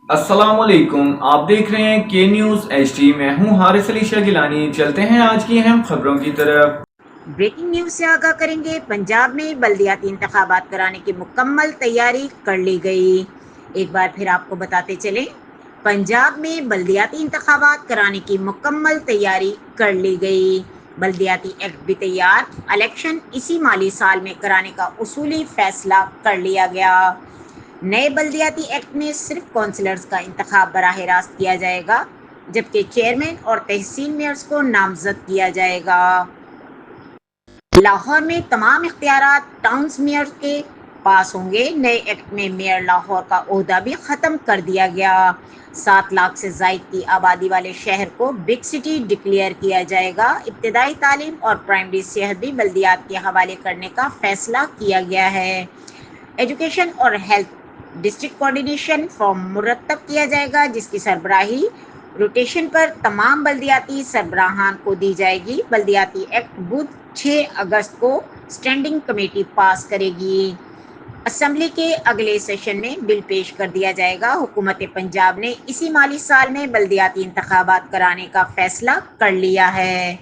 अस्सलाम वालेकुम, आप देख रहे हैं के न्यूज़ HD। मैं हूं हारिस अली शाह गिलानी। चलते हैं आज की अहम खबरों की तरफ। ब्रेकिंग न्यूज से आगाह करेंगे। पंजाब में बल्दियाती इंतखाबात कराने की मुकम्मल तैयारी कर ली गई। एक बार फिर आपको बताते चलें, पंजाब में बल्दियाती इंतखाबात कराने की मुकम्मल तैयारी कर ली गई। बल्दियाती एक्ट भी तैयार, इलेक्शन इसी माली साल में कराने का उसूली फैसला कर लिया गया। नए बल्दियाती एक्ट में सिर्फ कौंसलर्स का इंतखाब बराह रास्त किया जाएगा, जबकि चेयरमैन और तहसील मेयर्स को नामजद किया जाएगा। लाहौर में तमाम इख्तियारात टाउन्स मेयर के पास होंगे। नए एक्ट में मेयर लाहौर का ओहदा भी ख़त्म कर दिया गया। 7 लाख से ज़ायद की आबादी वाले शहर को बिग सिटी डिक्लेयर किया जाएगा। इब्तदाई तालीम और प्राइमरी सेहत भी बल्दियात के हवाले करने का फैसला किया गया है। एजुकेशन और हेल्थ डिस्ट्रिक्ट कोऑर्डिनेशन फॉर्म मुरतब किया जाएगा, जिसकी सरबराही रोटेशन पर तमाम बल्दियाती सरबराहान को दी जाएगी। बल्दियाती एक्ट बुध 6 अगस्त को स्टैंडिंग कमेटी पास करेगी। असम्बली के अगले सेशन में बिल पेश कर दिया जाएगा। हुकूमत पंजाब ने इसी माली साल में बल्दियाती इंतखाबात कराने का फैसला कर लिया है।